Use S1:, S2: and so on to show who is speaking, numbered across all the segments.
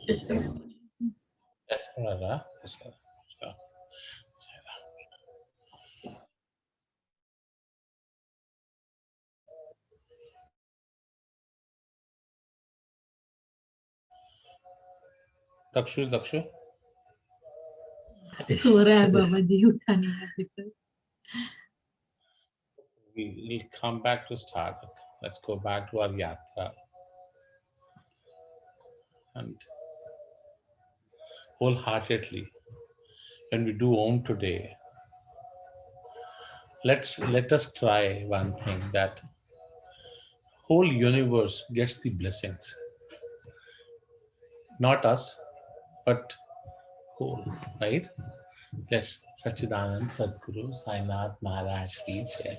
S1: Esmeralda. Dakshu, Dakshu.
S2: सो रहा है बाबा जी, उठा नहीं अभी तक.
S1: We'll come back to start. Let's go back to our yatra. And wholeheartedly, when we do Om today, let us try one thing, that whole universe gets the blessings. Not us, but whole, right? Let's Sachidanand Sadguru Sainath Maharaj Ki Jai.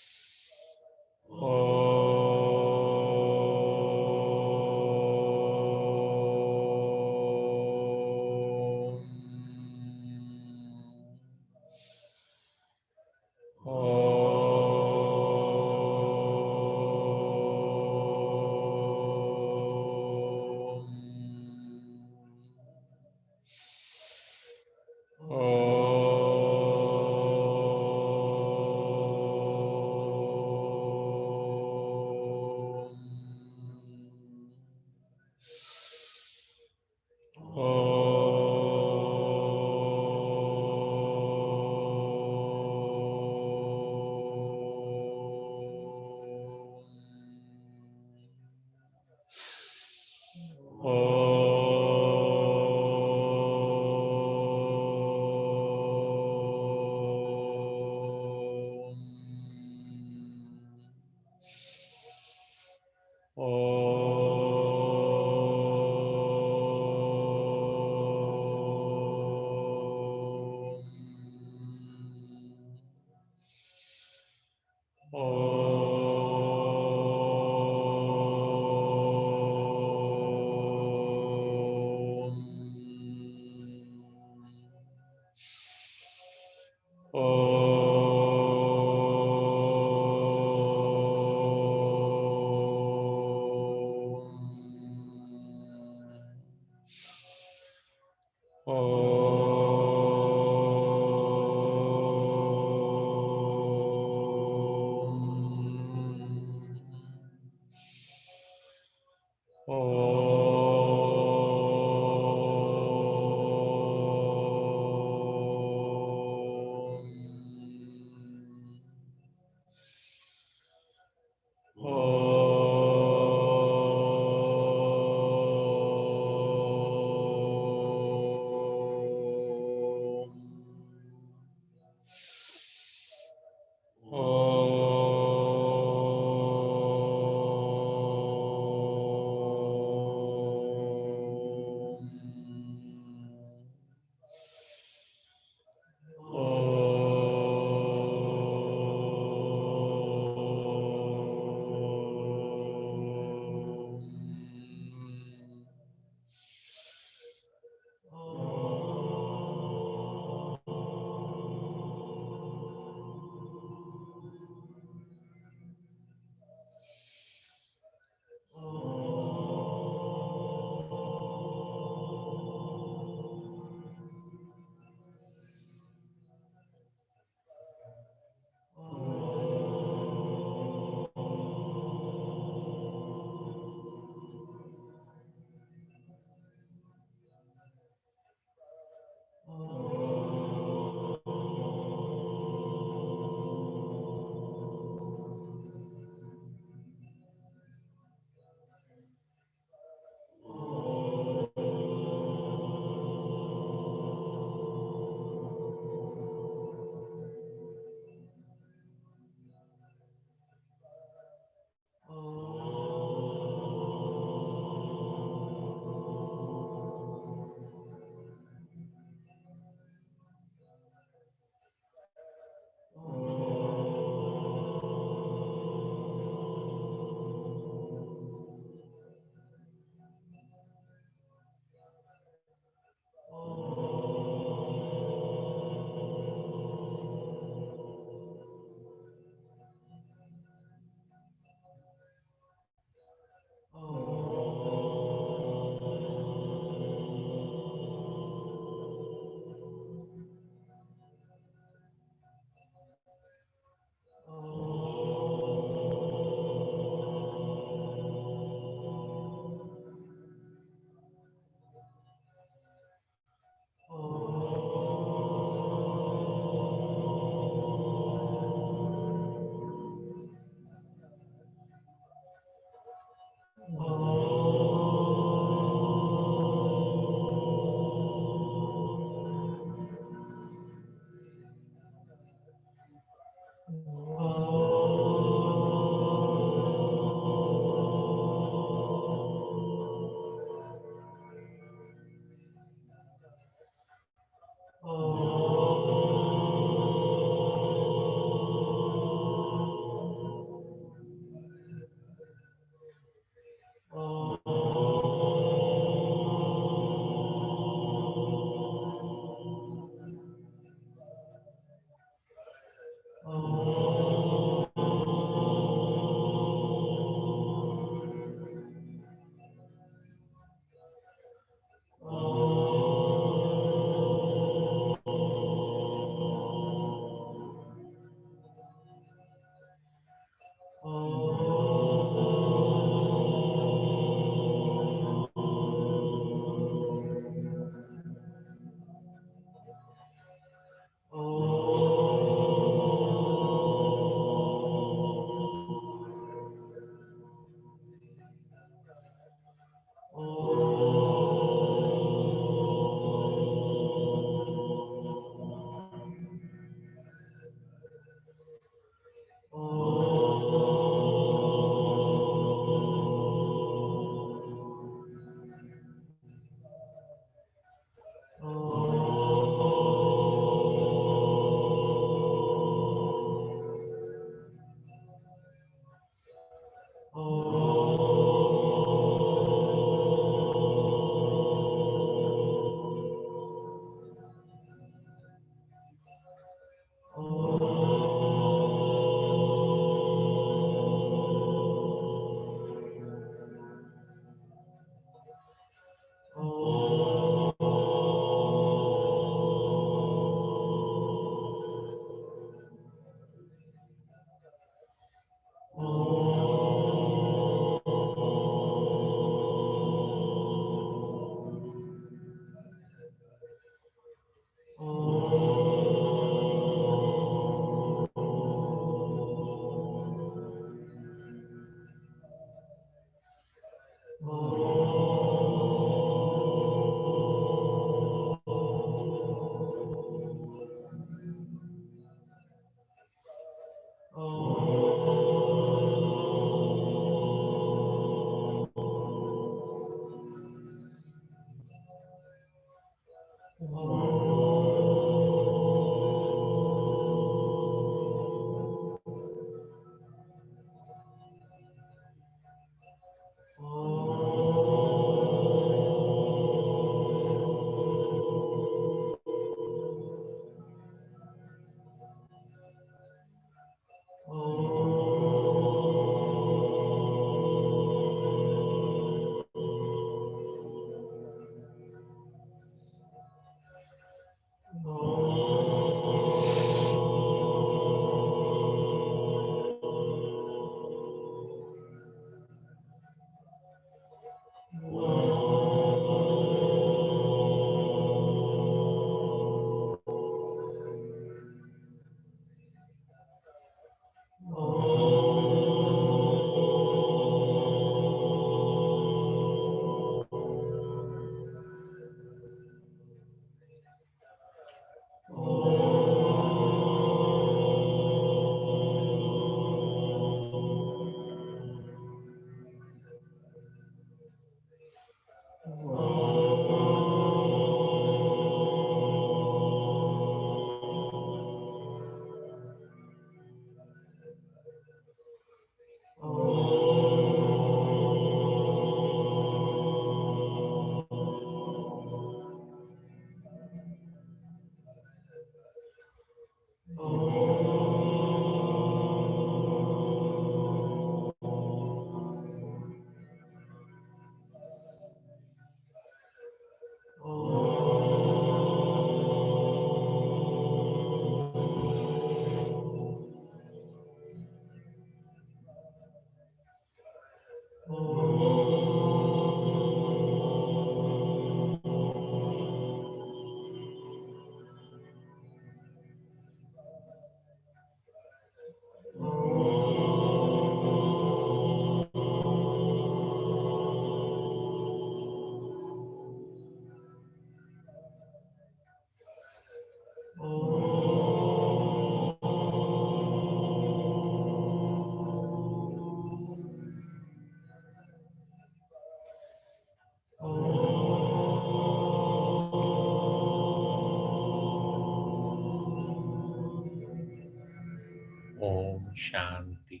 S1: Shanti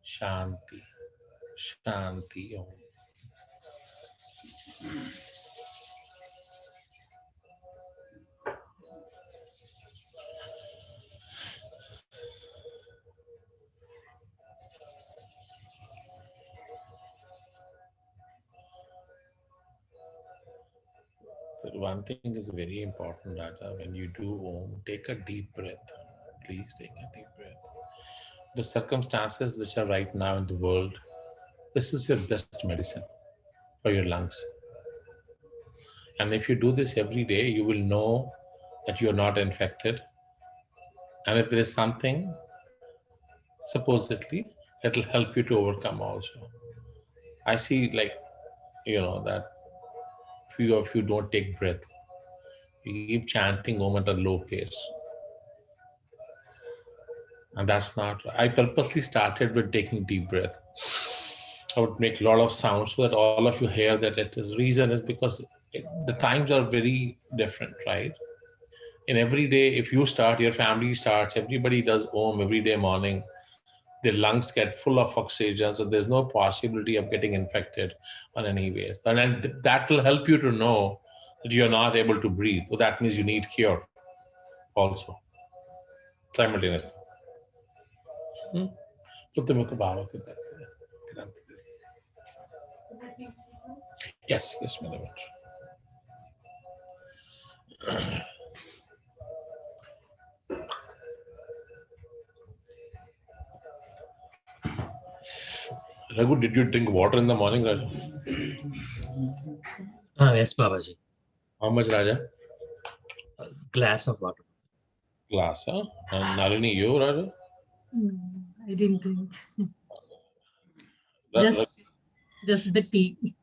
S1: Shanti Shanti Om. One thing is very important, Raja. When you do Om, take a deep breath. Please take a deep breath. The circumstances which are right now in the world, this is your best medicine for your lungs. And if you do this every day, you will know that you are not infected. And if there is something, supposedly, it will help you to overcome also. I see, like, that few of you don't take breath. You keep chanting Om at a low pace. And that's not, I purposely started with taking deep breath. I would make a lot of sounds so that all of you hear that it is. Reason is because the times are very different, right? In every day, if you start, your family starts, everybody does Om every day morning, their lungs get full of oxygen, so there's no possibility of getting infected on any ways. And then that will help you to know that you're not able to breathe. So that means you need cure also, simultaneously. Yes, yes, madam. Raghu, did you drink water in the morning, Raja?
S3: Yes, Babaji.
S1: How much, Raja?
S3: A glass of water.
S1: Glass, huh? And Nalini, you, Raja?
S2: I didn't drink.
S1: Ra-
S2: Just the tea.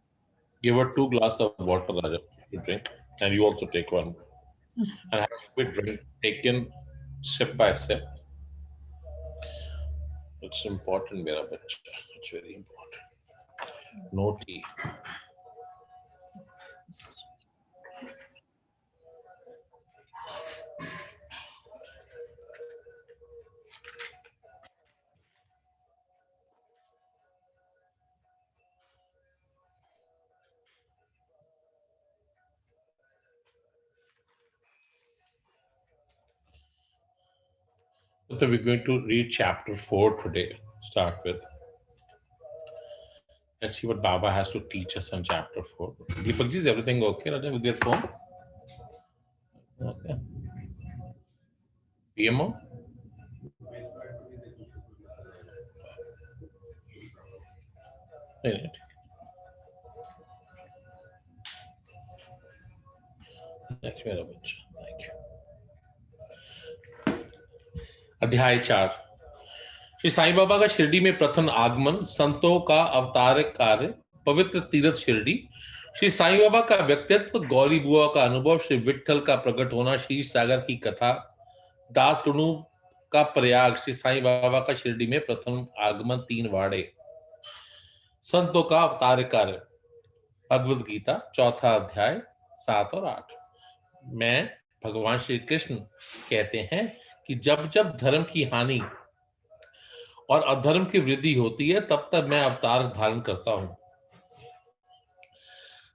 S1: Give her 2 glasses of water, Raja, to drink. And you also take one.
S2: Okay.
S1: And have to be taken sip by sip. It's important, Mera bacha. It's very important. No tea. So we're going to read chapter 4 today. Start with. Let's see what Baba has to teach us on chapter 4. Deepak ji, is everything okay, Raja, with your phone? Okay. PMO? Right. Thank you very much. Thank you. अध्याय 4। श्री साईं बाबा का शिरडी में प्रथम आगमन, संतों का अवतार कार्य, पवित्र तीर्थ शिरडी, श्री साईं बाबा का व्यक्तित्व, गौरी बुआ का अनुभव, श्री विट्ठल का प्रकट होना, शीश सागर की कथा, दास गणु का प्रयाग, श्री साईं बाबा का शिरडी में प्रथम आगमन, 3 वाड़े, संतों का अवतार कार्य, भगवद गीता 4था अध्याय 7 और 8 में भगवान श्री कृष्ण कहते हैं कि जब जब धर्म की हानि और अधर्म की वृद्धि होती है तब तक मैं अवतार धारण करता हूं।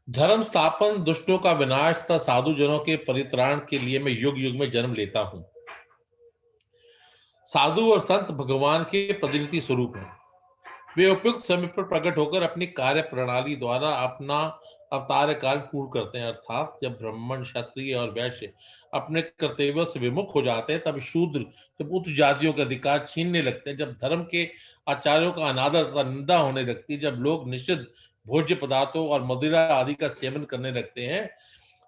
S1: धर्म स्थापन, दुष्टों का विनाश तथा साधु जनों के परित्राण के लिए मैं युग युग में जन्म लेता हूं। साधु और संत भगवान के प्रतिनिधि स्वरूप हैं। वे उपयुक्त समय पर प्रकट होकर अपनी कार्य प्रणाली द्वारा अपना अवतार काल पूर्ण करते हैं। अर्थात जब ब्राह्मण, क्षत्रिय और वैश्य अपने कर्तव्यों से विमुख हो जाते हैं, तब शूद्र जब उच्च जातियों के अधिकार छीनने लगते हैं, जब धर्म के आचार्यों का अनादर तथा निंदा होने लगती है, जब लोग निषिद्ध भोज्य पदार्थों और मदिरा आदि का सेवन करने लगते हैं,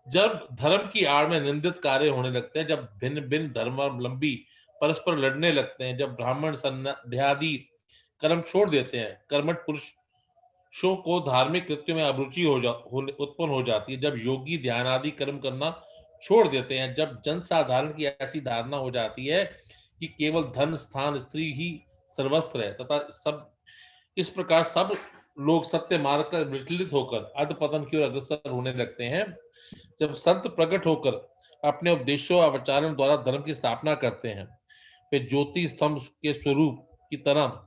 S1: जब धर्म की आड़ में निंदित कार्य होने लगते हैं, जब भिन्न भिन्न धर्मावलंबी परस्पर लड़ने लगते हैं, जब ब्राह्मण संध्यादि कर्म छोड़ देते हैं, कर्मठ पुरुषों को धार्मिक कृत्यों में अभिरुचि उत्पन्न हो जाती है, जब योगी ध्यान आदि कर्म करना छोड़ देते हैं, जब जनसाधारण की ऐसी धारणा हो जाती है कि केवल धन, स्थान, स्त्री ही सर्वस्त्र है तथा सब इस प्रकार सब लोग सत्य मार्ग पर विचलित होकर अधपतन की ओर अग्रसर होने लगते हैं, जब संत प्रकट होकर अपने उपदेशों और आचरण द्वारा धर्म की स्थापना करते हैं, वे ज्योति स्तंभ के स्वरूप की तरह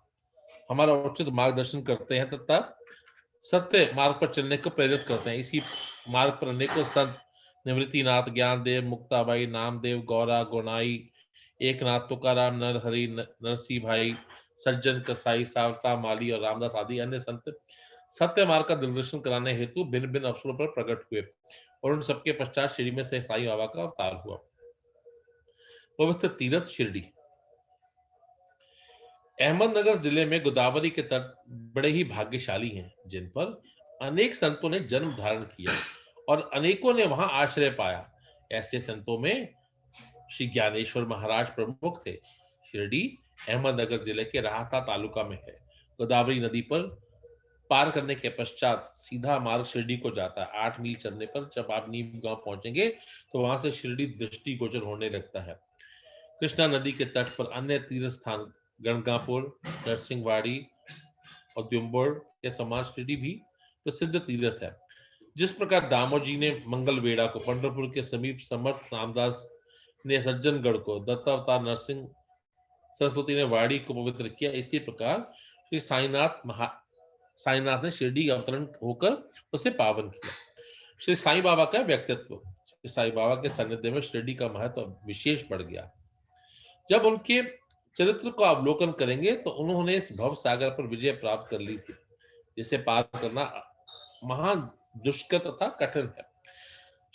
S1: हमारा उचित मार्गदर्शन करते हैं तथा सत्य मार्ग पर चलने को प्रेरित करते हैं। इसी मार्ग पर अनेकों संत निवृत्तिनाथ, ज्ञानदेव, मुक्ताबाई, नामदेव, गौरा, गोनाई, एकनाथ, तुकाराम, नरहरि, नरसिंह भाई, सज्जन, कसाई, सावता, माली और रामदास आदि अन्य संत सत्य मार्ग का दिग्दर्शन कराने हेतु भिन्न भिन्न अवसरों पर प्रकट हुए और उन सबके पश्चात शिरडी में से साईं बाबा का अवतार हुआ। पवित्र तीर्थ शिरडी। अहमदनगर जिले में गोदावरी के तट बड़े ही भाग्यशाली हैं, जिन पर अनेक संतों ने जन्म धारण किया और अनेकों ने वहां आश्रय पाया। ऐसे संतों में श्री ज्ञानेश्वर महाराज प्रमुख थे। शिरडी अहमदनगर जिले के राहता तालुका में है। गोदावरी नदी पर पार करने के पश्चात सीधा मार्ग शिरडी को जाता है। 8 मील चलने पर जब आप नीम गांव पहुंचेंगे तो वहां से शिरडी दृष्टिगोचर होने लगता है। कृष्णा नदी के तट पर अन्य तीर्थ स्थान गणगापुर, नरसिंहवाड़ी और द्युम्बोर के समान शिरडी भी प्रसिद्ध तीर्थ है। जिस प्रकार दामोजी ने मंगलवेढ़ा को, पंढरपुर के समीप समर्थ रामदास ने सज्जनगढ़ को, दत्तावतार नरसिंह सरस्वती ने वाड़ी को पवित्र किया, इसी प्रकार श्री साईनाथ ने शिरडी अवतरण होकर उसे पावन किया। श्री साईं बाबा का व्यक्तित्व। श्री साईं बाबा के सानिध्य में शिरडी का महत्व विशेष बढ़ गया। जब उनके चरित्र को अवलोकन करेंगे तो उन्होंने इस भव सागर पर विजय प्राप्त कर ली थी, जिसे पार करना महान दुष्कर तथा कठिन है।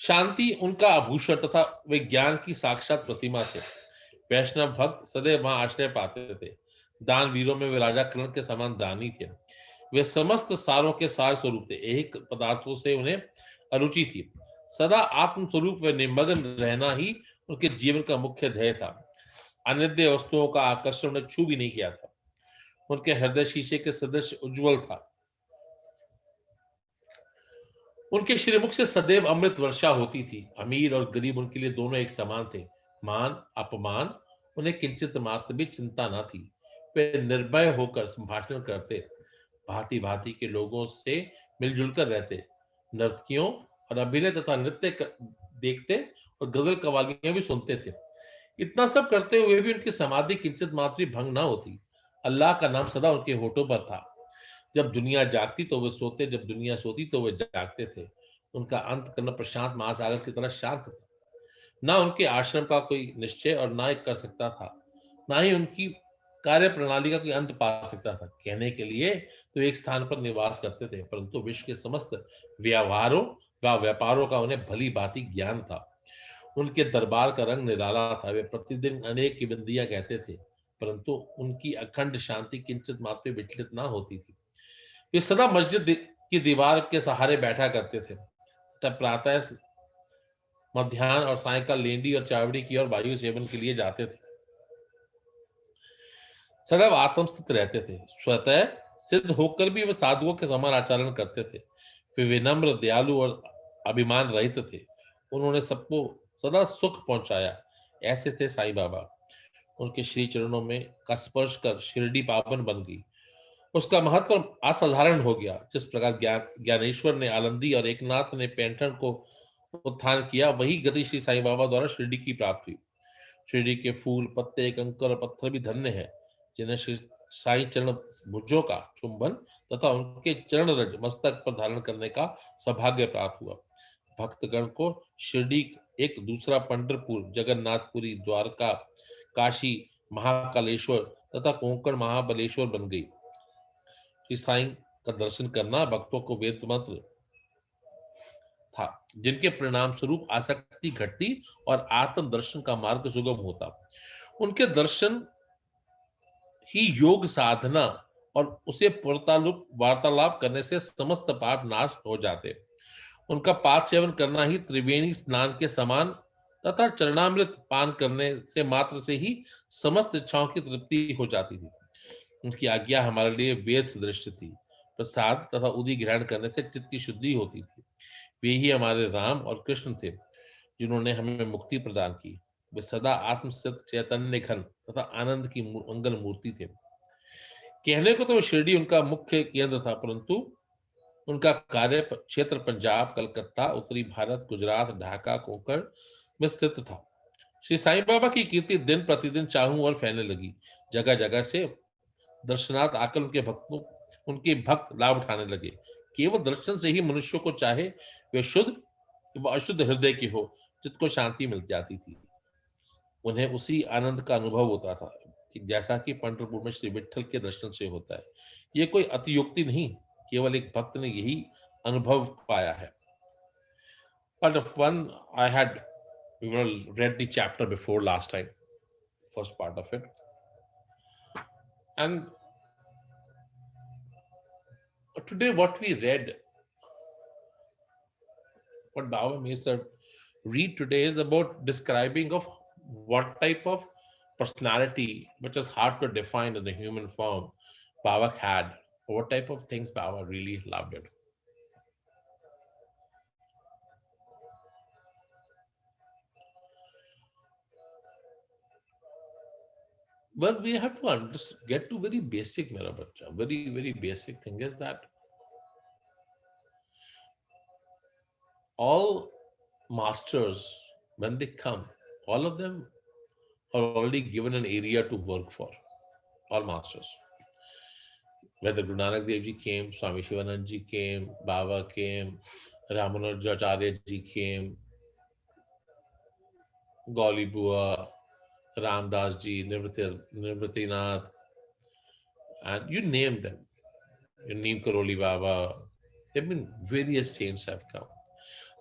S1: शांति उनका आभूषण तथा वे ज्ञान की साक्षात प्रतिमा थे। वैष्णव भक्त सदैव वहां आश्रय पाते थे। दान वीरों में वे राजा कर्ण के समान दानी थे। वे समस्त सारों के सार स्वरूप थे। एक पदार्थों से उन्हें अरुचि थी। सदा आत्म स्वरूप व निमग्न रहना ही उनके जीवन का मुख्य ध्येय था। अनित्य वस्तुओं का आकर्षण उन्हें छू भी नहीं किया था। उनके हृदय शीशे के सदृश उज्जवल था। उनके श्रीमुख से सदैव अमृत वर्षा होती थी। अमीर और गरीब उनके लिए दोनों एक समान थे। मान अपमान उन्हें किंचित मात्र भी चिंता न थी। वे निर्भय होकर संभाषण करते, भांति भांति के लोगों से मिलजुल कर रहते, नर्तकियों और अभिनय तथा नृत्य देखते और गजल कवालियां भी सुनते थे। इतना सब करते हुए भी उनकी समाधि किंचित मात्र भंग न होती। अल्लाह का नाम सदा उनके होठों पर था। जब दुनिया जागती तो वे सोते, जब दुनिया सोती तो वे जागते थे। उनका अंतःकरण प्रशांत महासागर की तरह शांत था। ना उनके आश्रम का कोई निश्चय और ना एक कर सकता था, ना ही उनकी कार्य प्रणाली का कोई अंत पा सकता था। कहने के लिए तो एक स्थान पर निवास करते थे, परंतु विश्व के समस्त व्यवहारों व व्यापारों का उन्हें भली भांति ज्ञान था। उनके दरबार का रंग निराला था। वे प्रतिदिन अनेक की बंदियां कहते थे, परंतु उनकी अखंड शांति किंचित मात्र विचलित ना होती थी। वे सदा मस्जिद की दीवार के सहारे बैठा करते थे। तब प्रातः, मध्याह्न और सायंकाल लेंडी और चावड़ी की ओर वायु सेवन के लिए जाते थे। सदैव आत्मस्थित रहते थे। स्वतः सिद्ध होकर भी वे साधुओं के समान आचरण करते थे। वे विनम्र, दयालु और अभिमान रहित थे। उन्होंने सबको सदा सुख पहुंचाया। ऐसे थे साईं बाबा। उनके श्री चरणों में का स्पर्श कर शिरडी पावन बन गई। उसका महत्व असाधारण हो गया। जिस प्रकार ज्ञानेश्वर ने आलंदी और एकनाथ ने पैंठन को उत्थान किया, वही गति श्री साईं बाबा द्वारा शिरडी की प्राप्त हुई। शिरडी के फूल, पत्ते, कंकर और पत्थर भी धन्य है, जिन्हें श्री साईं चरण भुजों का चुंबन तथा उनके चरण रज मस्तक पर धारण करने का सौभाग्य प्राप्त हुआ। भक्तगण को शिरडी एक दूसरा पंढरपुर, जगन्नाथपुरी, द्वारका, काशी, महाकालेश्वर तथा कोंकण महाबलेश्वर बन गई। श्री साईं का दर्शन करना भक्तों को वेद मंत्र था, जिनके परिणाम स्वरूप आसक्ति घटती और आत्म दर्शन का मार्ग सुगम होता। उनके दर्शन ही योग साधना और उसे वार्तालाप करने से समस्त पाप नाश हो जाते। उनका पाद सेवन करना ही त्रिवेणी स्नान के समान तथा चरणामृत पान करने से मात्र से ही समस्त इच्छाओं की तृप्ति हो जाती थी। उनकी आज्ञा हमारे लिए वेद सदृश थी। प्रसाद तथा उदी ग्रहण करने से चित्त की शुद्धि होती थी। वे ही हमारे राम और कृष्ण थे, जिन्होंने हमें मुक्ति प्रदान की। वे सदा आत्मस्थित, चैतन्य घन तथा आनंद की मंगल मूर्ति थे। कहने को तो शिरडी उनका मुख्य केंद्र था, परंतु उनका कार्य क्षेत्र पंजाब, कलकत्ता, उत्तरी भारत, गुजरात, ढाका, कोंकण में स्थित था। श्री साईं बाबा की कीर्ति दिन प्रतिदिन चाहूं और फैलने लगी। जगह जगह से दर्शनार्थ आकर उनके भक्त लाभ उठाने लगे। केवल दर्शन से ही मनुष्य को, चाहे वे शुद्ध व अशुद्ध हृदय की हो, चित्त को शांति मिल जाती थी। उन्हें उसी आनंद का अनुभव होता था कि जैसा कि पंढरपुर में श्री विट्ठल के दर्शन से होता है। ये कोई अतियुक्ति नहीं, केवल एक भक्त ने यही अनुभव पाया है। But if one I had read the chapter before last time, first part of it, and today what we read, what Baba Mesa read today is about describing of what type of personality, which is hard to define in the human form, Baba had. What type of things Baba really loved it. But we have to get to very basic, Mera Bacha. Very, very basic thing is that all masters, when they come, all of them are already given an area to work for. All masters. Whether Guru Nanak Dev Ji came, Swami Shivanand Ji came, Baba came, Ramanujacharya Ji came, Gauli Bua, Ramdas Ji, Nivritinath, and you name them. You name Karoli Baba. There have been various saints have come.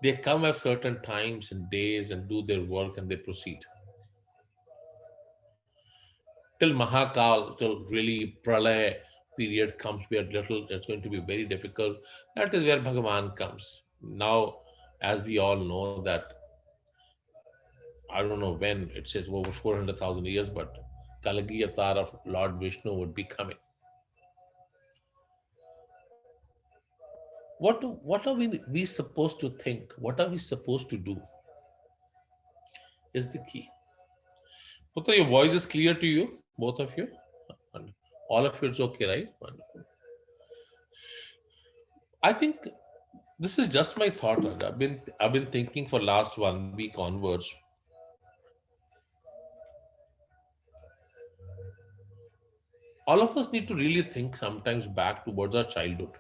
S1: They come at certain times and days and do their work and they proceed. Till Mahakal, till really Pralay period comes where it's going to be very difficult. That is where Bhagavan comes. Now, as we all know that, I don't know when, it says over 400,000 years, but Kalagi Avatar of Lord Vishnu would be coming. What are we supposed to think? What are we supposed to do? Is the key. Putra, your voice is clear to you, both of you? All of you, it's okay, right? Wonderful. I think this is just my thought, Raja. I've been thinking for last 1 week onwards. All of us need to really think sometimes back towards our childhood,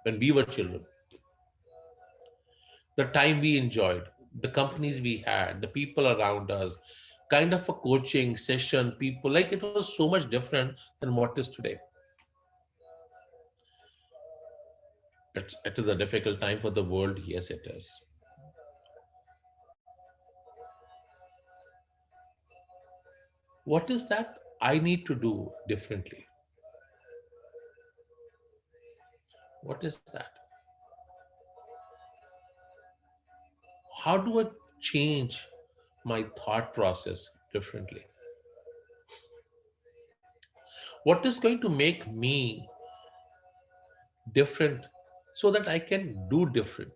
S1: when we were children. The time we enjoyed, the companies we had, the people around us, kind of a coaching session, people, like it was so much different than what is today. It is a difficult time for the world. Yes, it is. What is that I need to do differently? What is that? How do I change my thought process differently? What is going to make me different so that I can do different?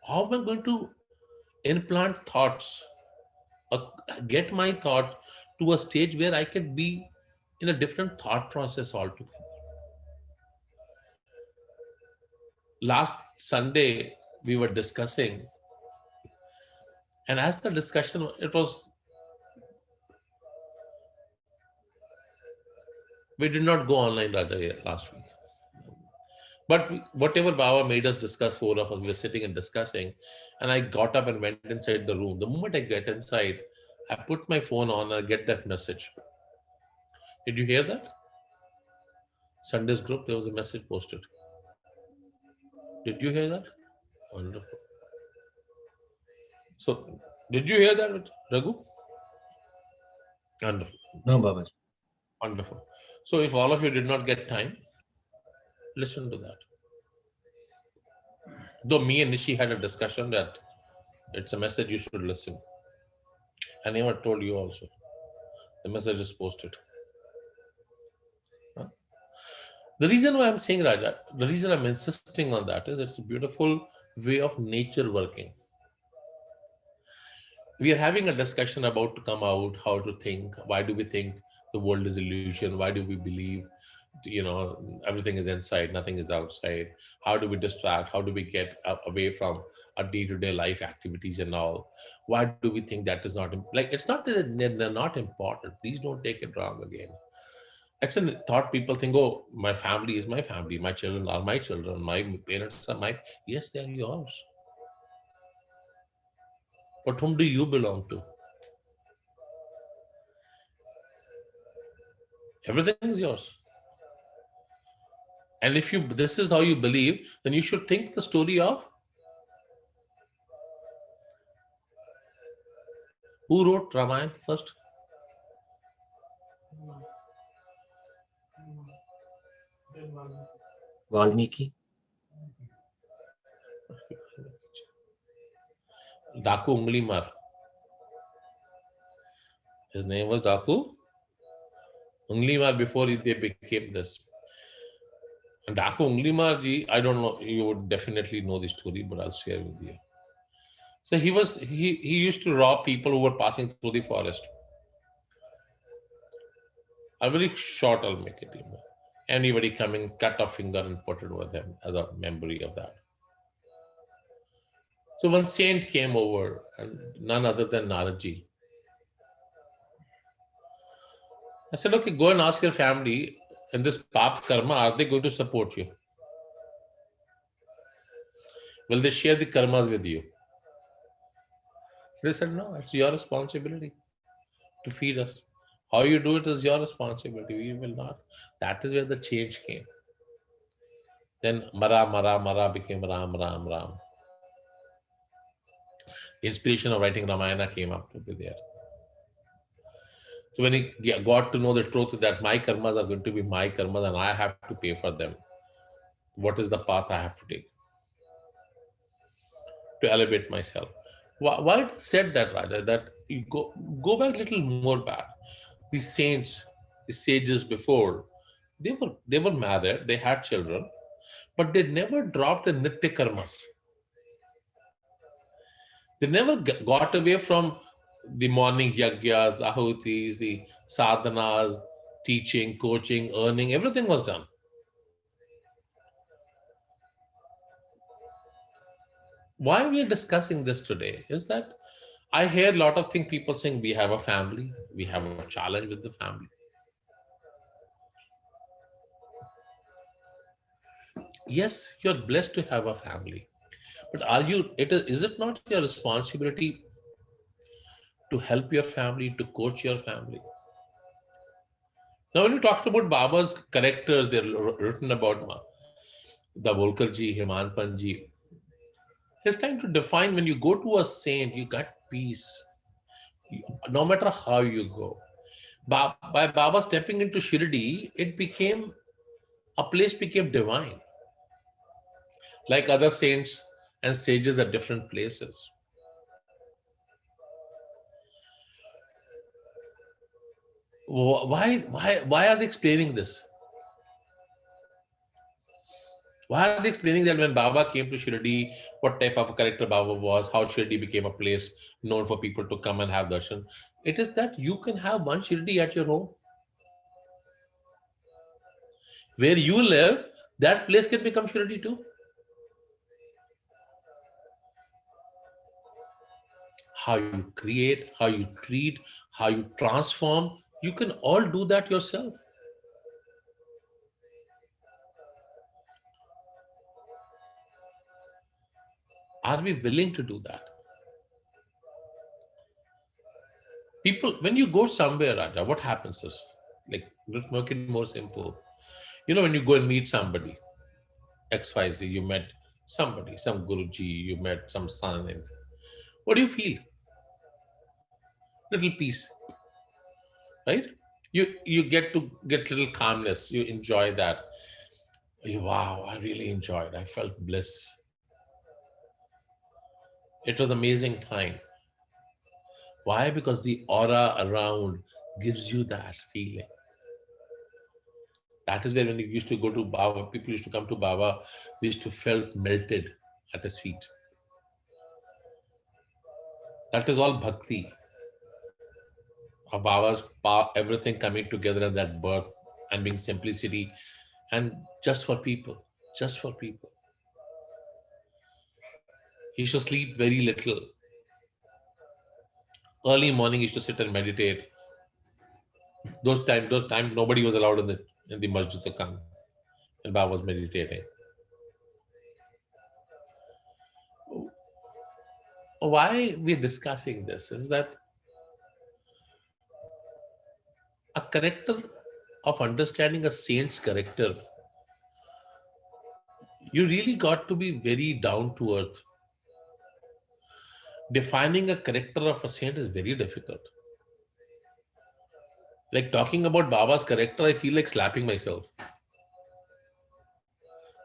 S1: How am I going to implant thoughts, get my thought to a stage where I can be in a different thought process altogether? Last Sunday, we were discussing, and as the discussion, we did not go online Raja last week. But whatever Baba made us discuss, four of us, we were sitting and discussing, and I got up and went inside the room. The moment I get inside, I put my phone on and I get that message. Did you hear that? Sunday's group, there was a message posted. Did you hear that? Wonderful. So, did you hear that, Raghu? Wonderful.
S3: No, Babaji.
S1: Wonderful. So, if all of you did not get time, listen to that. Though me and Nishi had a discussion that it's a message you should listen. I never told you also. The message is posted. Huh? The reason why I'm saying, Raja, the reason I'm insisting on that is it's a beautiful way of nature working. We are having a discussion about to come out, how to think, why do we think the world is illusion, why do we believe? everything is inside, nothing is outside. How do we distract? How do we get away from our day-to-day life activities and all? Why do we think that is not like, it's not that they're not important. Please don't take it wrong again. It's a thought. People think, oh, my family is my family, my children are my children, my parents are my, yes, they are yours. But whom do you belong to? Everything is yours. And if this is how you believe, then you should think the story of who wrote Ramayana first.
S3: Valmiki.
S1: Daku Unglimar. His name was Daku Unglimar before they became this. And Daku Unglimar ji, I don't know, you would definitely know the story, but I'll share with you. So he used to rob people who were passing through the forest. I'm very short, I'll make it. Anybody coming, cut a finger and put it with them as a memory of that. So one saint came over, and none other than Naradji. I said, okay, go and ask your family in this pap karma, are they going to support you? Will they share the karmas with you? They said, no, it's your responsibility to feed us. How you do it is your responsibility. We will not. That is where the change came. Then Mara became Ram, Ram, Ram. The inspiration of writing Ramayana came up to be there. So when he got to know the truth that my karmas are going to be my karmas and I have to pay for them, what is the path I have to take to elevate myself? Why it said that, Raja? That you go back a little more back. The saints, the sages before, they were married, they had children, but they never dropped the nitya karmas. They never got away from the morning yagyas, ahutis, the sadhanas, teaching, coaching, earning, everything was done. Why we are discussing this today is that I hear a lot of things, people saying we have a family, we have a challenge with the family. Yes, you're blessed to have a family, but is it not your responsibility to help your family, to coach your family? Now, when you talked about Baba's characters, they're written about Davolkar ji, Himanpant ji. It's time to define. When you go to a saint, you got peace. No matter how you go. By Baba stepping into Shirdi, a place became divine. Like other saints and sages at different places. Why are they explaining this? Why are they explaining that when Baba came to Shirdi, what type of a character Baba was, how Shirdi became a place known for people to come and have darshan? It is that you can have one Shirdi at your home. Where you live, that place can become Shirdi too. How you create, how you treat, how you transform, you can all do that yourself. Are we willing to do that? People, when you go somewhere, Raja, what happens is, like, let's make it more simple. When you go and meet somebody, XYZ, you met somebody, some Guruji, you met some son, and what do you feel? Little peace, right? You get little calmness. You enjoy that. Wow, I really enjoyed. I felt bliss. It was amazing time. Why? Because the aura around gives you that feeling. That is where when you used to go to Baba, people used to come to Baba, they used to felt melted at his feet. That is all bhakti of Baba's power, everything coming together in that birth and being simplicity and just for people, just for people. He used to sleep very little. Early morning, he used to sit and meditate. Those times, nobody was allowed in the masjid to come, and Baba was meditating. Why we're discussing this is that a character of understanding a saint's character, you really got to be very down to earth. Defining a character of a saint is very difficult. Like talking about Baba's character, I feel like slapping myself.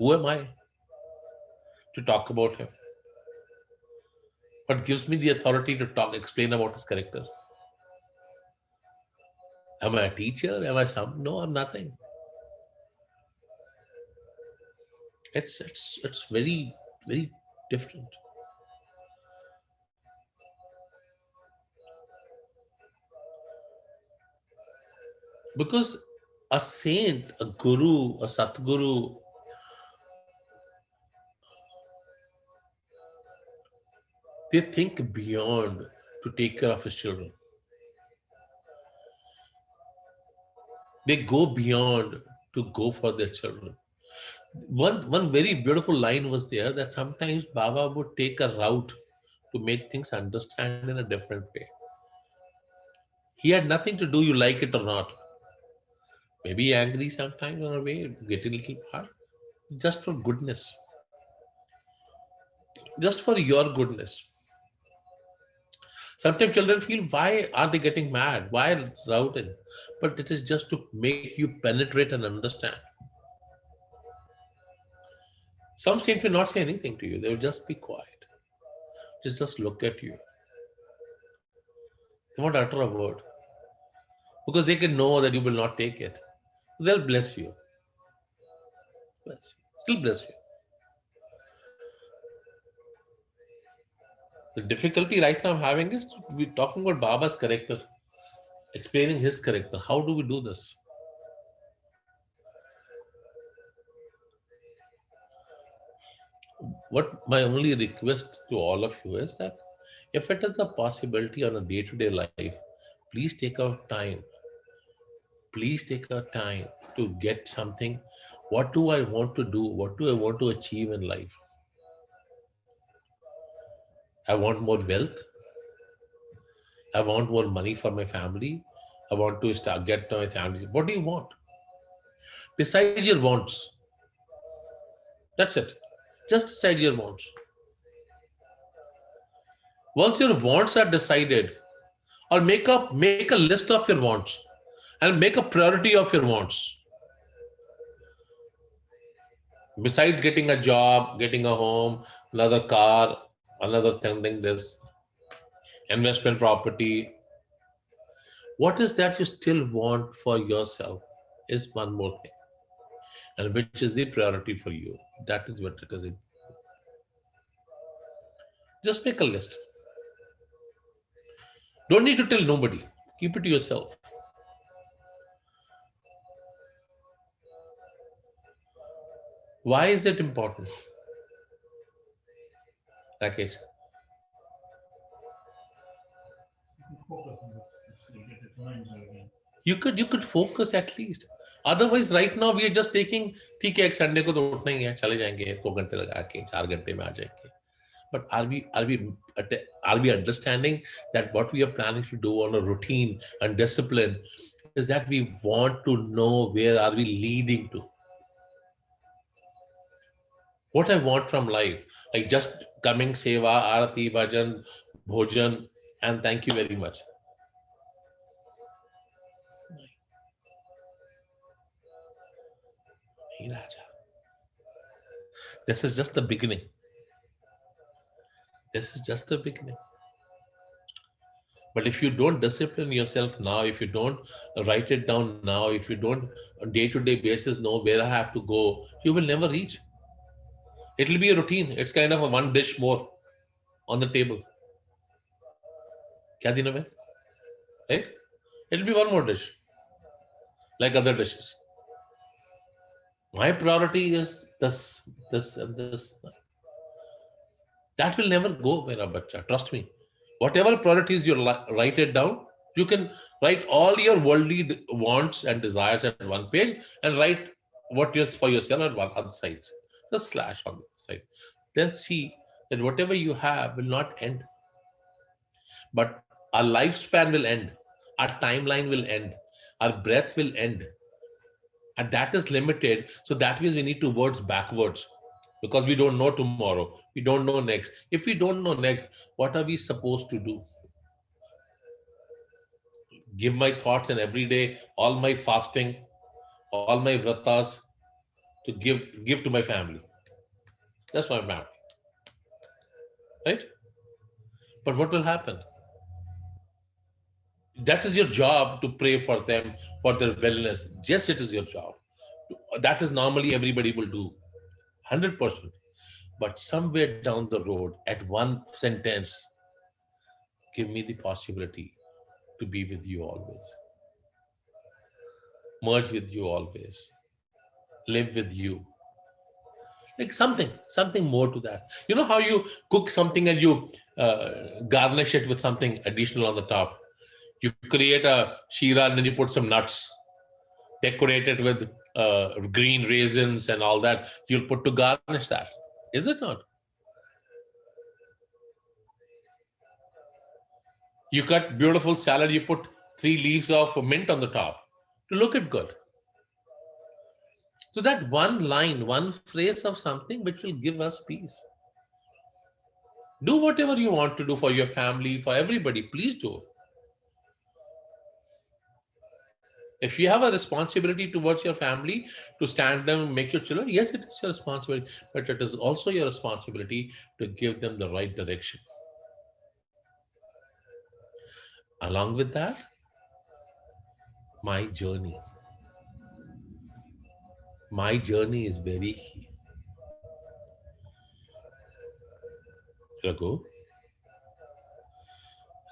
S1: Who am I to talk about him? What gives me the authority to explain about his character? Am I a teacher? Am I some? No, I'm nothing. It's very, very different. Because a saint, a guru, a satguru, they think beyond to take care of his children. They go beyond to go for their children. One very beautiful line was there that sometimes Baba would take a route to make things understand in a different way. He had nothing to do, you like it or not. Maybe angry sometimes in a way, getting a little hard. Just for goodness. Just for your goodness. Sometimes children feel, why are they getting mad? Why routing? But it is just to make you penetrate and understand. Some saints will not say anything to you. They will just be quiet. Just look at you. They won't utter a word. Because they can know that you will not take it. They'll bless you. Bless you. Still bless you. The difficulty right now I'm having is we're talking about Baba's character, explaining his character. How do we do this? What my only request to all of you is that if it is a possibility on a day-to-day life, please take out time. Please take out time to get something. What do I want to do? What do I want to achieve in life? I want more wealth. I want more money for my family. I want to get to my family. What do you want? Besides your wants. That's it. Just decide your wants. Once your wants are decided, or make a list of your wants and make a priority of your wants. Besides getting a job, getting a home, another car, another thing like this, investment property. What is that you still want for yourself is one more thing. And which is the priority for you. That is what it is. Just make a list. Don't need to tell nobody. Keep it to yourself. Why is it important? Rakesh. You could focus at least. Otherwise, right now we are just taking, ठीक है एक Sunday को तो उठना ही है, चले जाएंगे 2 घंटे लगा के 4 घंटे में आ जाएंगे. But are we understanding that what we are planning to do on a routine and discipline is that we want to know where are we leading to? What I want from life, like just coming seva, arati, bhajan, bhojan, and thank you very much. Hey, Raja. This is just the beginning. This is just the beginning. But if you don't discipline yourself now, if you don't write it down now, if you don't on day-to-day basis know where I have to go, you will never reach. It'll be a routine. It's kind of a one dish more on the table. Kya dina mein? Right? It'll be one more dish, like other dishes. My priority is this, this, and this. That will never go, mera bacha. Trust me. Whatever priorities you write it down, you can write all your worldly wants and desires at one page and write what is for yourself at one other side. Just slash on the other side. Then see that whatever you have will not end. But our lifespan will end. Our timeline will end. Our breath will end. And that is limited. So that means we need to work backwards because we don't know tomorrow. We don't know next. If we don't know next, what are we supposed to do? Give my thoughts and every day, all my fasting, all my vratas to give to my family. That's my family. Right? But what will happen? That is your job to pray for them, for their wellness. Yes, it is your job. That is normally everybody will do. 100%. But somewhere down the road, at one sentence, give me the possibility to be with you always, merge with you always, live with you. Like something more to that. You know how you cook something and you garnish it with something additional on the top? You create a shira and then you put some nuts, decorate it with green raisins and all that. You'll put to garnish that. Is it not? You cut beautiful salad, you put 3 leaves of mint on the top to look it good. So that one line, one phrase of something which will give us peace. Do whatever you want to do for your family, for everybody, please do. If you have a responsibility towards your family to stand them, make your children, yes, it is your responsibility, but it is also your responsibility to give them the right direction. Along with that, my journey. My journey is very key. Raghu,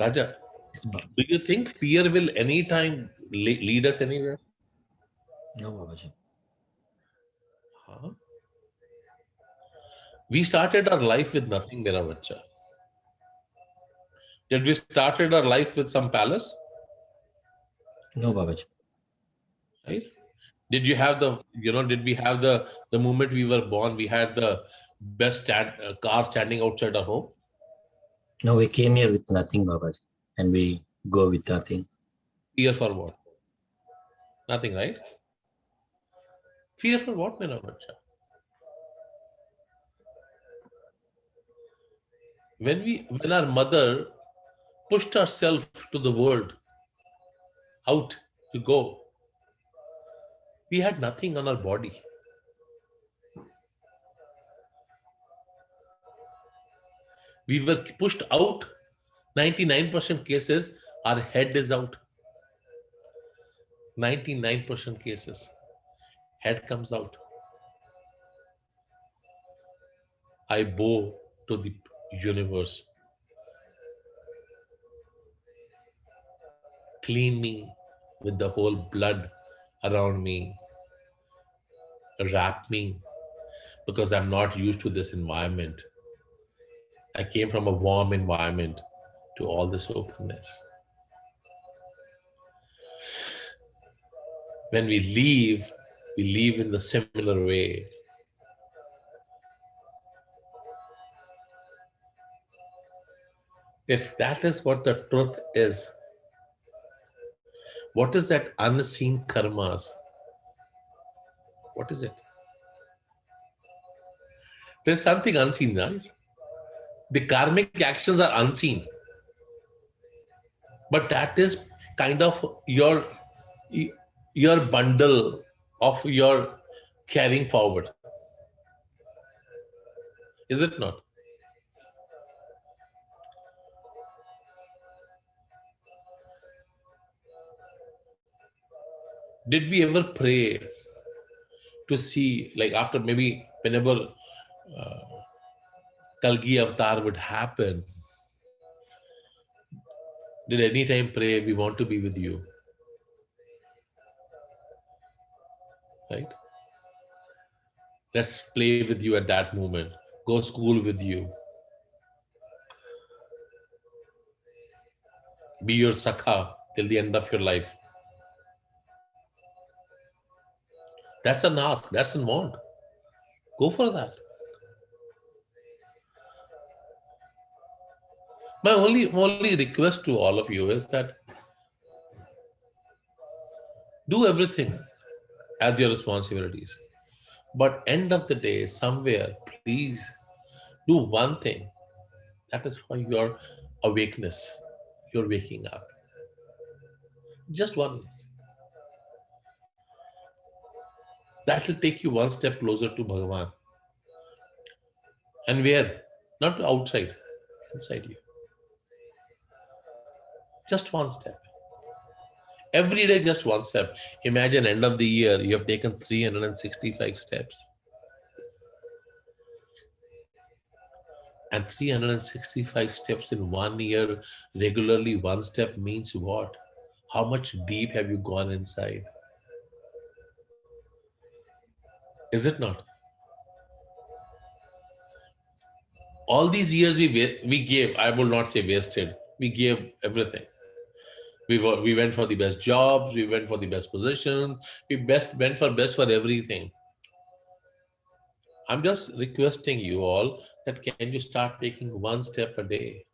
S1: Raja,
S3: Yes, Baba.
S1: do you think fear will anytime lead us anywhere?
S3: No, Babaji.
S1: Huh? We started our life with nothing, mera bacha. Did we started our life with some palace?
S3: No, Babaji.
S1: Right? Did you have did we have the moment we were born, we had the best car standing outside our home?
S3: No, we came here with nothing, Babaji, and we go with nothing.
S1: Fear for what? Nothing, right? Fear for what, mera bacha? When our mother pushed herself to the world, out to go, we had nothing on our body. We were pushed out. 99% cases, our head is out. 99% cases, head comes out. I bow to the universe. Clean me with the whole blood around me. Wrap me because I'm not used to this environment. I came from a warm environment to all this openness. When we leave in the similar way. If that is what the truth is, what is that unseen karmas? What is it? There's something unseen, right? The karmic actions are unseen. But that is kind of your bundle of your carrying forward. Is it not? Did we ever pray to see, like after maybe whenever Kalgi avatar would happen, did any time pray, we want to be with you? Right? Let's play with you at that moment. Go school with you. Be your sakha till the end of your life. That's an ask. That's an want. Go for that. My only request to all of you is that do everything as your responsibilities. But end of the day, somewhere, please do one thing. That is for your awakeness. You're waking up. Just one. That will take you one step closer to Bhagavan. And where? Not outside, inside you. Just one step. Every day, just one step. Imagine end of the year, you have taken 365 steps. And 365 steps in 1 year, regularly one step means what? How much deep have you gone inside? Is it not? All these years we gave, I will not say wasted, we gave everything. We went for the best jobs, we went for the best position, went for best for everything. I'm just requesting you all that can you start taking one step a day?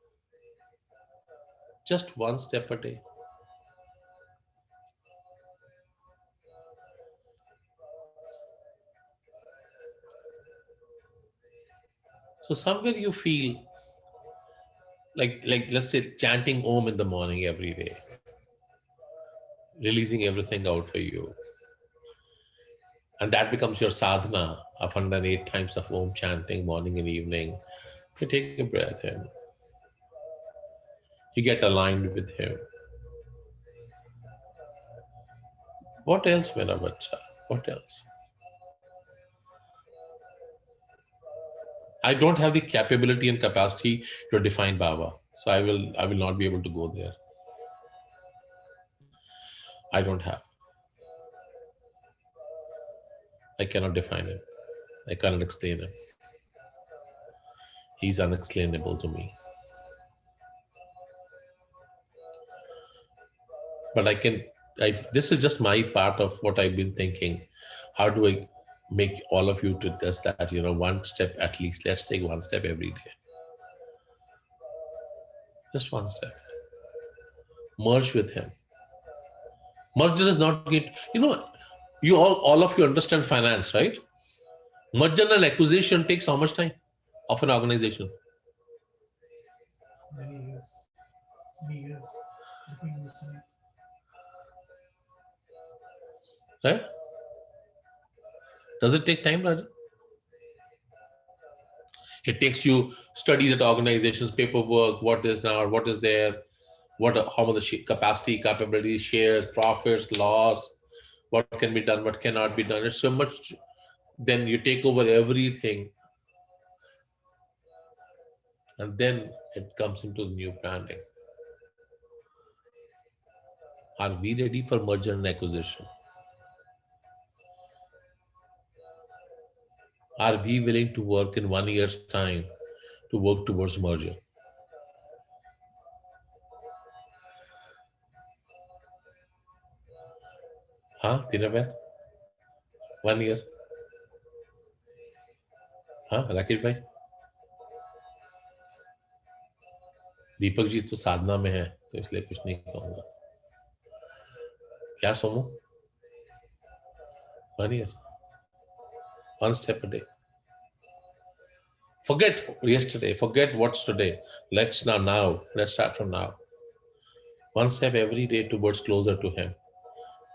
S1: Just one step a day. So somewhere you feel like let's say chanting Om in the morning every day, releasing everything out for you. And that becomes your sadhana of 108 times of Om chanting morning and evening. You take a breath in. You get aligned with him. What else, Mera Bacha? What else? I don't have the capability and capacity to define Baba. So I will not be able to go there. I don't have. I cannot define him. I cannot explain him. He's unexplainable to me. But this is just my part of what I've been thinking. How do I make all of you to discuss that, one step at least. Let's take one step every day. Just one step. Merge with him. Merger is not good. You all of you understand finance, right? Merger and acquisition takes how much time of an organization?
S4: Many years. Between those things.
S1: Right? Does it take time, Raja? It takes you studies at organizations, paperwork, what is now, what is there, how much the capacity, capability, shares, profits, loss, what can be done, what cannot be done. It's so much. Then you take over everything. And then it comes into the new branding. Are we ready for merger and acquisition? Are we willing to work in 1 year's time to work towards merger? Huh, Tinaben? 1 year? हाँ राकेश भाई, दीपक जी तो साधना में है तो इसलिए कुछ नहीं कहूंगा. क्या Somu? 1 year, one step a day. Forget yesterday, forget what's today. Let's start from now. One step every day towards closer to him.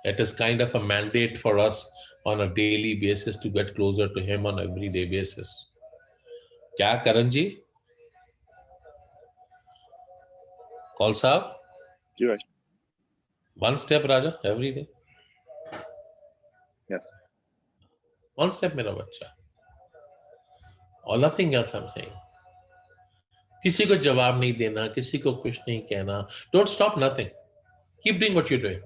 S1: It is kind of a mandate for us on a daily basis to get closer to him on an everyday basis. क्या करण जी? कौल साहब?
S5: जी भाई.
S1: One step, Raja, every day.
S5: Yes.
S1: One step, मेरा बच्चा. Or nothing else I'm saying. किसी को जवाब नहीं देना, किसी को कुछ नहीं कहना. Don't stop nothing. Keep doing what you're doing.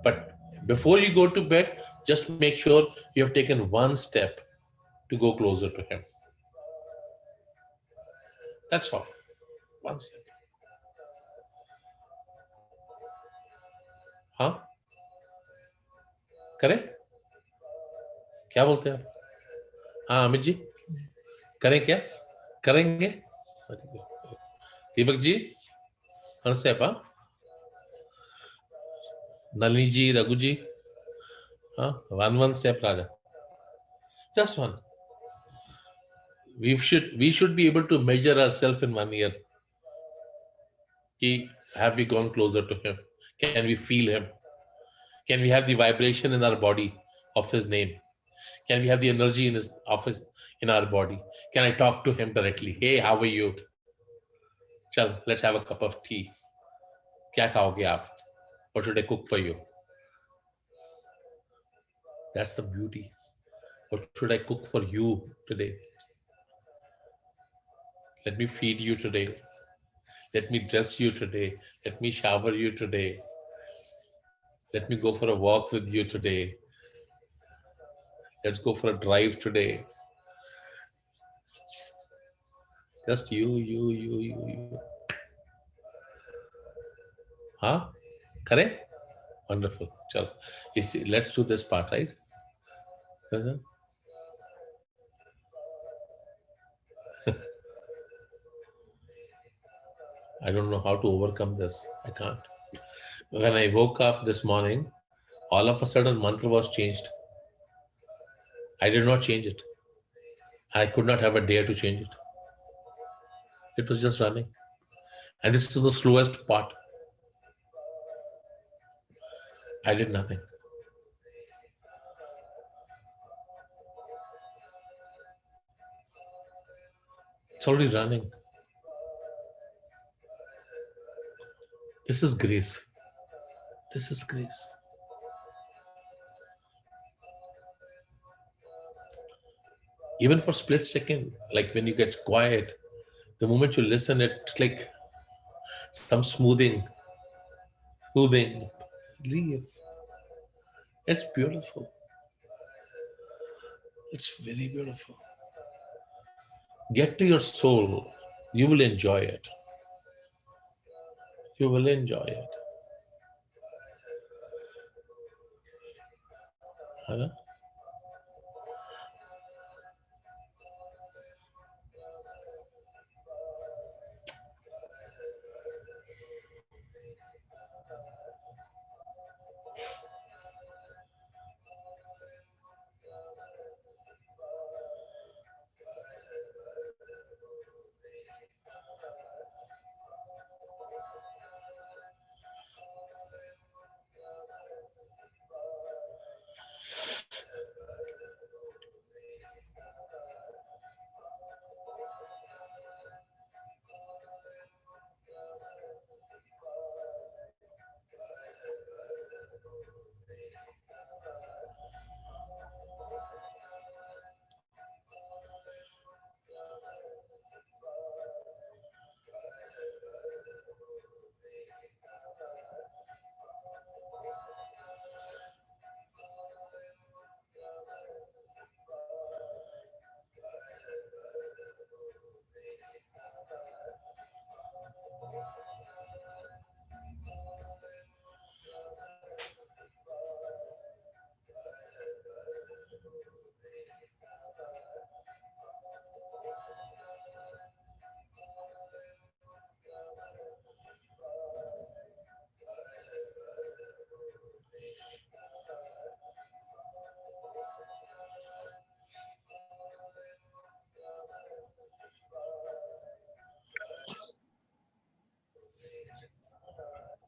S1: But before you go to bed, Just make sure you have taken one step to go closer to him. That's all. One step. हाँ, करें? क्या बोलते हैं? हाँ अमित जी, करें क्या? करेंगे? Deepak ji, one step. हाँ, नलिनी जी, रघु जी, हाँ, one step, Raja. Just one. We should be able to measure ourselves in 1 year. Have we gone closer to him? Can we feel him? Can we have the vibration in our body of his name? Can we have the energy in his office in our body? Can I talk to him directly? Hey, how are you? Chal, let's have a cup of tea. Kya khaoge aap? What should I cook for you? That's the beauty. What should I cook for you today? Let me feed you today. Let me dress you today. Let me shower you today. Let me go for a walk with you today. Let's go for a drive today. Just you. Huh? Correct? Wonderful. Chalo. Let's do this part, right? I don't know how to overcome this. I can't. When I woke up this morning, all of a sudden mantra was changed. I did not change it. I could not have a dare to change it. It was just running. And this is the slowest part. I did nothing. It's already running. This is grace. This is grace. Even for split second, like when you get quiet, the moment you listen, it's like some smoothing. Leave. It's beautiful. It's very beautiful. Get to your soul. You will enjoy it. You will enjoy it. Huh?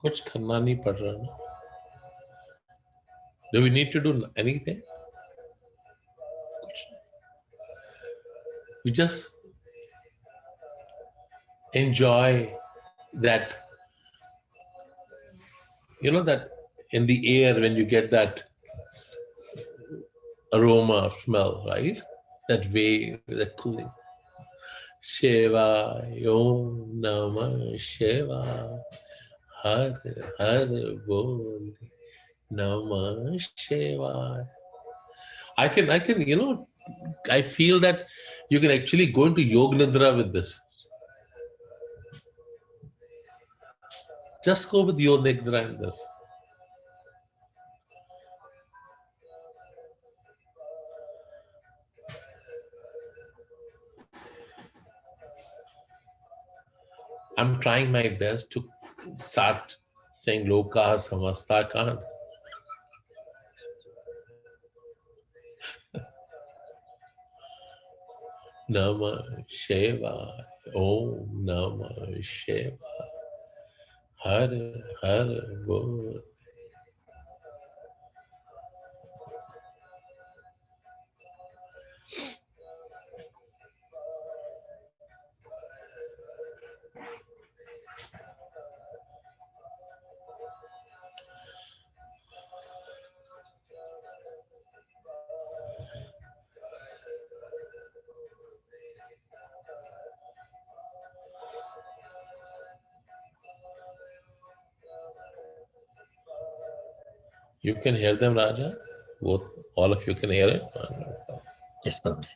S1: कुछ करना नहीं पड़ रहा ना. Do we need to do anything? We just enjoy that, that in the air when you get that aroma smell, right? That wave, that cooling. Shiva, Om Namah Shiva, Har Har Bol Namah Shiva. I can, I feel that you can actually go into Yoga Nidra with this. Just go with Yoga Nidra in this. I'm trying my best to start saying Loka Samasta Khan. Namah Shivaya. Om Namah Shivaya. Har Har Bol. You can hear them, Raja? Both, all of you can hear it?
S3: Yes, Babaji.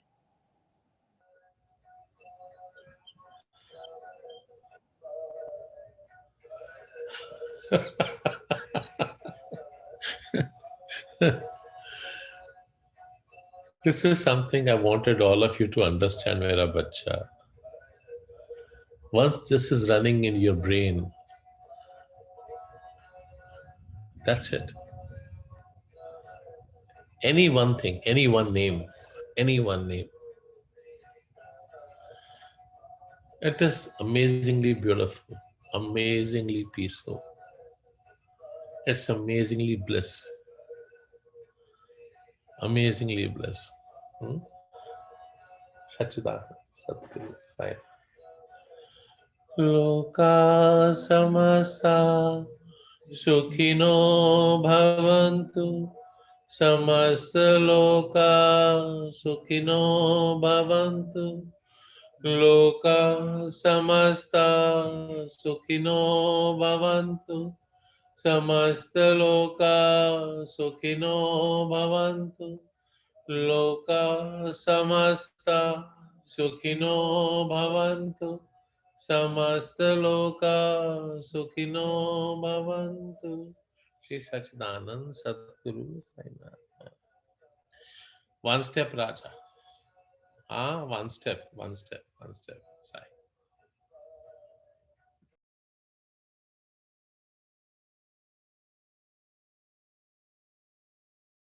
S1: This is something I wanted all of you to understand, Mera Bacha. Once this is running in your brain, that's it. Any one thing, any one name, any one name. It is amazingly beautiful, amazingly peaceful. It's amazingly bliss. Amazingly bliss. Sachidanand Satguru Sai. Loka samasta sukhino bhavantu. Samasta loka sukhino bhavantu. Loka samasta sukhino bhavantu. Samasta loka sukhino bhavantu. Loka samasta sukhino bhavantu. Samasta loka sukhino bhavantu. Shri Sachidanand Sadguru Sainath. One step, Raja. One step. Sai.